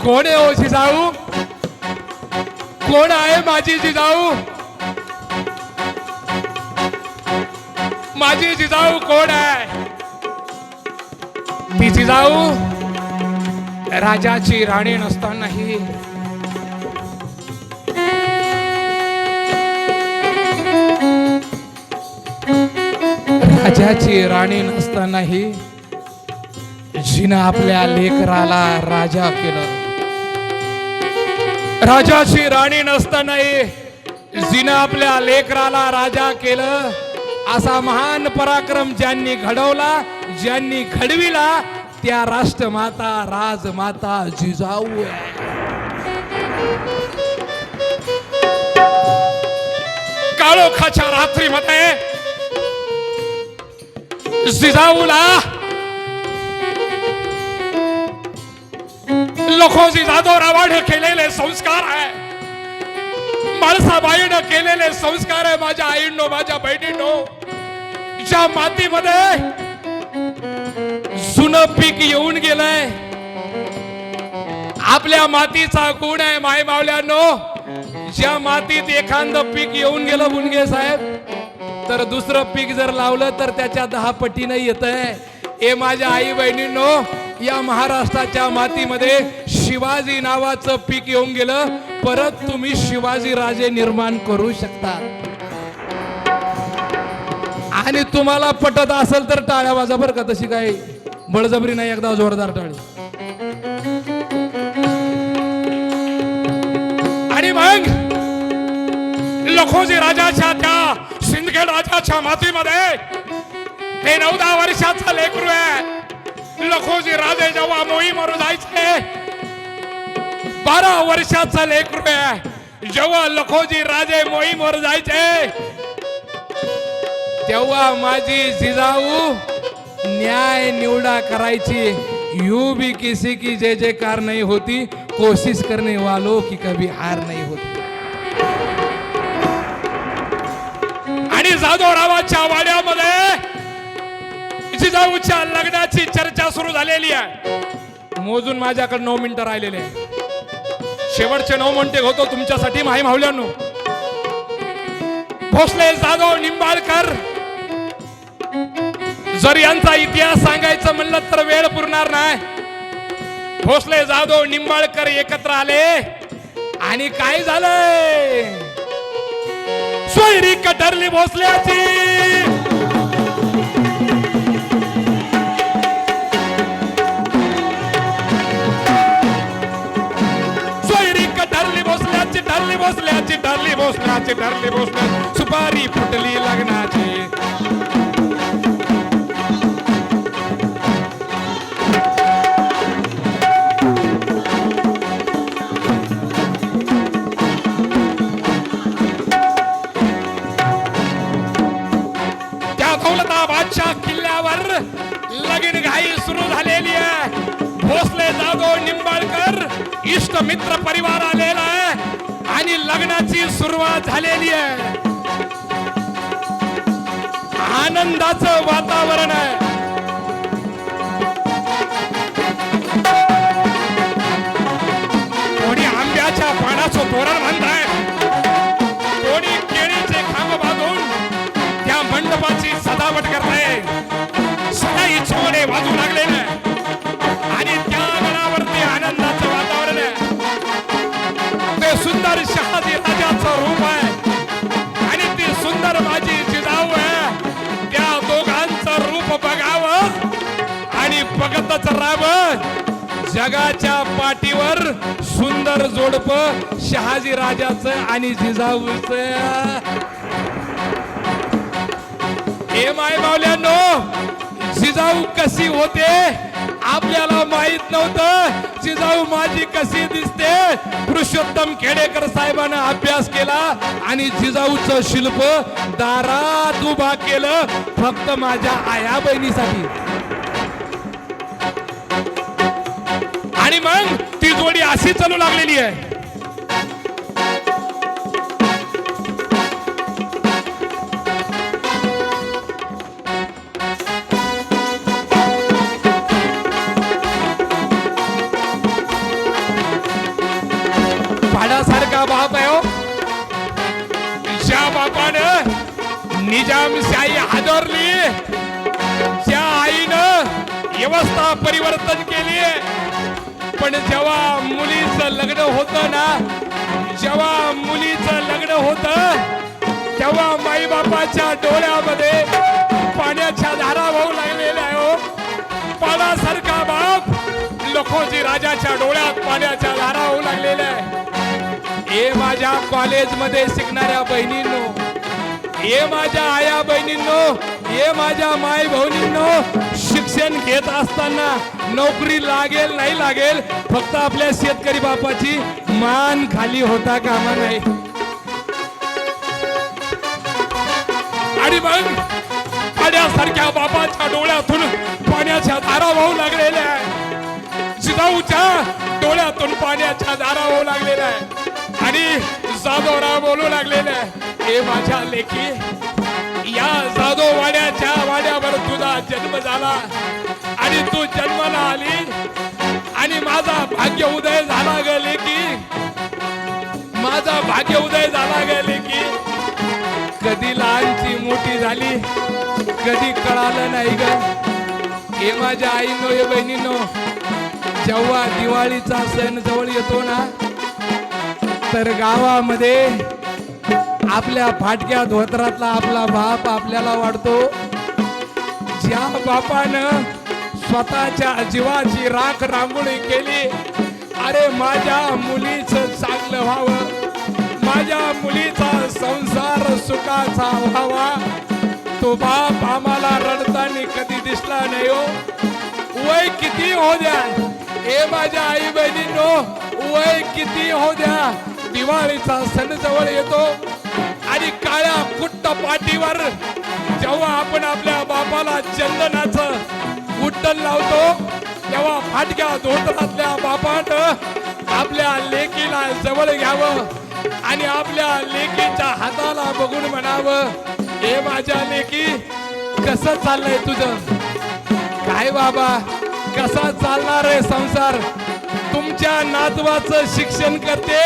कोण आहे ओ जिजाऊ? कोण आहे माझी जिजाऊ? माझी जिजाऊ कोण आहे? ती जिजाऊ राजाची राणी नसतानाही राजाची राणी नसतानाही जिनं आपल्या लेकराला राजा केलं. राजाची राणी नसतानाही जिनं आपल्या लेकराला राजा केलं. असा महान पराक्रम ज्यांनी घडवला, ज्यांनी घडविला, त्या राष्ट्रमाता राजमाता जिजाऊ आहे. काळोखाच्या रात्रीमध्ये जिजाऊला लखोजी जाधवरावाने केलेले संस्कार आहे, माळसाबाईनं केलेले संस्कार आहे. माझ्या आईंनो, माझ्या बहिणींनो, ज्या मातीमध्ये जुनं पीक येऊन गेलंय, आपल्या मातीचा गुण आहे माय मावल्यांनो. ज्या मातीत एखादं पीक येऊन गेलं बुनगे साहेब, तर दुसरं पीक जर लावलं तर त्याच्या 10 पटीनं येतंय. हे माझ्या आई बहिणींनो, या महाराष्ट्राच्या मातीमध्ये शिवाजी नावाचं पीक येऊन गेलं, परत तुम्ही शिवाजी राजे निर्माण करू शकता. आणि तुम्हाला पटत असेल तर टाळ्या वाजा बरं का, तशी काही बळजबरी नाही, एकदा जोरदार टाळी. आणि मग लखोजी राजाच्या त्या सिंदखेड राजाच्या मातीमध्ये हे 9-10 वर्षाचा लेकरू आहे. लखोजी राजे जेव्हा मोहीमवर जायचे, 12 वर्षाचा लेकरू आहे. जेव्हा लखोजी राजे मोहीमवर जायचे, तेव्हा माझी जिजाऊ न्याय निवडा करायची. यू भी किसी की जय जयकार नहीं होती, कोशिश करने वालों की कभी हार नहीं होती. आणि जाधवरावाच्या वाड्यामध्ये जिजाऊच्या लग्नाची चर्चा सुरू झालेली आहे. मोजून माझ्याकडे 9 मिनिटं राहिलेले आहे. शेवटचे 9 मिनिटे होतो तुमच्यासाठी माही मावल्यांनो. भोसले, जाधव, निंबाळकर, जर यांचा इतिहास सांगायचं म्हणलं तर वेळ पुरणार नाही. भोसले, जाधव, निंबाळकर एकत्र आले आणि काय झालंय? सोयरी कटरली भोसल्याची, सोयरी कटरली भोसल्याची, ठरली भोसल्याची, ठरली भोसल्याची, ठरली भोसल्याची, सुपारी फुटली लग्नाची. दौलताबादच्या किल्ल्यावर लगीन घाई सुरू झालेली आहे. भोसले, जाधव, निंबाळकर इष्ट मित्र परिवार आलेला आहे आणि लग्नाची सुरुवात झालेली आहे. आनंदाचं वातावरण आहे. कोणी आंब्याच्या पानाचं तोरण बांधताय, कोणी केळीचे खांब बांधून त्या मंडपाची सजावट करताय. सगळी छोडे वाजू लागलेले आणि त्या गणावरती आनंदाचं वातावरण आहे. ते सुंदर शहाजी राजाचं रूप आहे आणि ती सुंदर माझी जिजाऊ आहे. त्या दोघांचं रूप बघावं आणि बघतच राहावं. जगाच्या पाठीवर सुंदर जोडप शहाजी राजाचं आणि जिजाऊचं. हे माय मावल्यांनो, जिजाऊ कशी होते आपल्याला माहित नव्हतं. जिजाऊ माझी कशी दिसते पुरुषोत्तम खेडेकर साहेबांना अभ्यास केला आणि जिजाऊचं शिल्प दारात उभा केलं फक्त माझ्या आया बहिणीसाठी. आणि मग ती जोडी अशी चालू लागलेली आहे. पाण्यासारखा बाप आहे हो. ज्या बापानं निजामशाही हादरली, ज्या आईनं व्यवस्था परिवर्तन केली, पण जेव्हा मुलीचं लग्न होतं ना, जेव्हा मुलीचं लग्न होतं तेव्हा माई बापाच्या डोळ्यामध्ये पाण्याच्या धारा वाहू लागलेल्या आहे हो. पाण्यासारखा बाप लखोजी राजाच्या डोळ्यात पाण्याच्या धारा होऊ लागलेल्या आहे. हे माझ्या कॉलेजमध्ये शिकणाऱ्या बहिणींनो, हे माझ्या आया बहिणींनो, हे माझ्या माय बहिणींनो, शिक्षण घेत असताना नोकरी लागेल नाही लागेल, फक्त आपल्या शेतकरी बापाची मान खाली होता कामा नाही. आणि मग पाण्यासारख्या बापाच्या डोळ्यातून पाण्याच्या धारा वाहू लागलेल्या आहे. जिजाऊच्या डोळ्यातून पाण्याच्या धारा वाहू लागलेल्या आहे. आणि जाधवराव बोलू लागलेले आहे, हे माझ्या लेकी, या जाधव वाड्यावर तुझा जन्म झाला आणि तू जन्माला आली आणि माझा भाग्य उदय झाला गेले की, माझा भाग्य उदय झाला गेले की. कधी लहानची मोठी झाली, कधी कळालं नाही ग. हे माझ्या आईनो, हे बहिणींनो, जेव्हा दिवाळीचा सण जवळ येतो ना, तर गावामध्ये आपल्या फाटक्या धोत्रातला आपला बाप आपल्याला वाटतो. ज्या बापानं स्वतःच्या जीवाची राख रांगोळी केली, अरे माझ्या मुलीचं चांगलं व्हावं, माझ्या मुलीचा संसार सुखाचा व्हावा, तो बाप आम्हाला रडताना कधी दिसला नाही हो. वय किती हो द्या, हे माझ्या आई बहिणींनो, वय किती हो द्या, दिवाळीचा सण जवळ येतो आणि काळ्या कुट्ट पाठीवर जेव्हा आपण आपल्या बापाला चंदनाचं उट्टण लावतो, तेव्हा फाटक्या धोत्रातल्या बापानं आपल्या लेकीला जवळ घ्यावं आणि आपल्या लेकीच्या हाताला बघून म्हणावं, हे माझ्या लेकी, कसं चाललंय तुझं? काय बाबा, कसा चालणार आहे संसार? तुमच्या नातवाचं शिक्षण करते,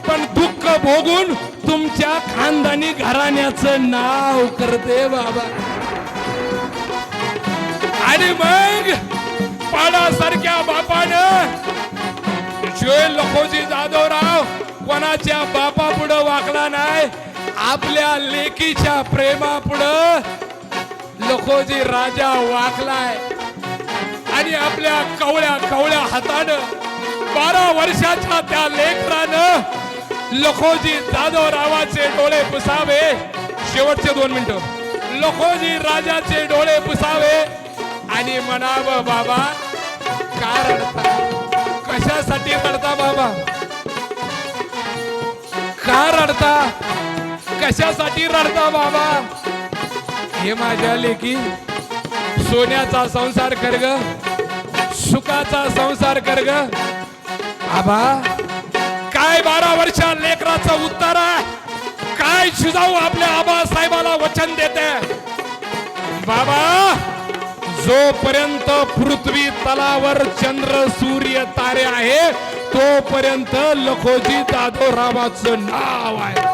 पण दुःख भोगून तुमच्या खानदानी घराण्याचं नाव करते बाबा. आणि मग पाण्यासारख्या बापानं जय लखोजी जाधवराव कोणाच्या बापा पुढं वाकला नाही, आपल्या लेकीच्या प्रेमा पुढं लखोजी राजा वाकलाय. आणि आपल्या कवळ्या हातानं 12 वर्षाच्या त्या लेकरानं लखोजी जाधवरावाचे डोळे पुसावे. शेवटचे 2 मिनिटं, लखोजी राजाचे डोळे पुसावे आणि म्हणावं, बाबा का रडता? कशासाठी रडता बाबा? का रडता? कशासाठी रडता बाबा? हे माझ्या लेकी, सोन्याचा संसार कर ग, सुखाचा संसार कर ग. आबा काय 12 वर्षा लेकराचा उत्तर आहे? काय जिजाऊ आपल्या आबा साहेबाला वचन देते? बाबा, जोपर्यंत पृथ्वी तलावर चंद्र सूर्य तारे आहे, तोपर्यंत लखोजी जाधवरावाचं नाव आहे.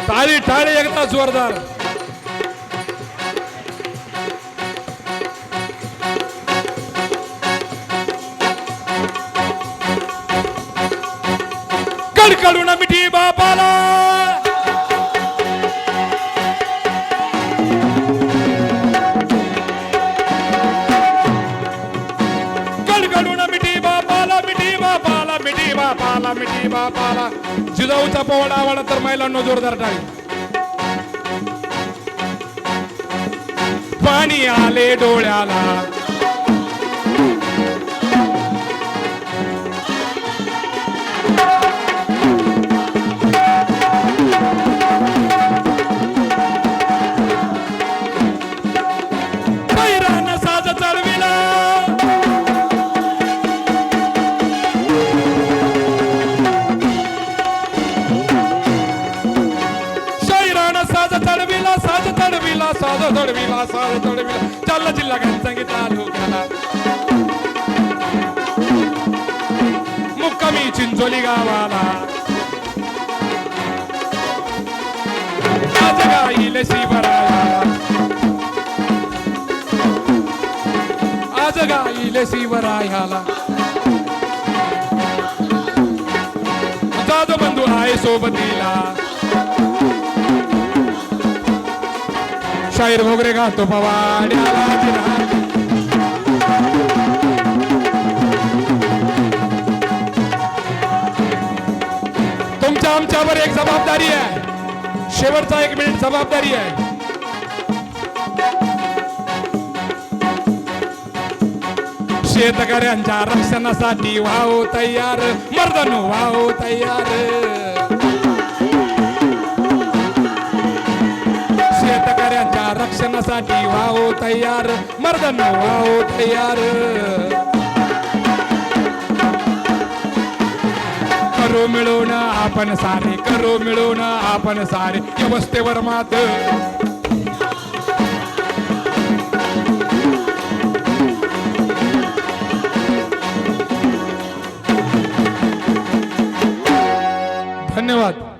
टाळी टाळी एकदा जोरदार. कडकडून मिठी बापाला, कडकडून मिठी बापाला, मिठी बापाला, मिठी बापाला, मिठी बापाला. जिजाऊचा पोवाडा आवडला तर महिलांनो जोरदार टाळी. पाणी आले डोळ्याला, चालला जिल्हा काय सांगितला लोकाला. मुक्कामी चिंचोली गावाला आज गाईल शिवरायाला आज गाईल शिवरायाला जाधव बंधू आहे सोबतीला शाहीर भोगरे गातो पवाड्याला तुमच्या आमच्यावर एक जबाबदारी आहे शेवटचा 1 मिनिट जबाबदारी आहे शेतकऱ्यांच्या रक्षणासाठी व्हावो तयार मर्दानो व्हावो तयार शेतकऱ्यांच्या रक्षणासाठी व्हावो तयार मर्दानो व्हावो तयार करो मिळून आपण सारे करो मिळून आपण सारे व्यवस्थेवर मात धन्यवाद.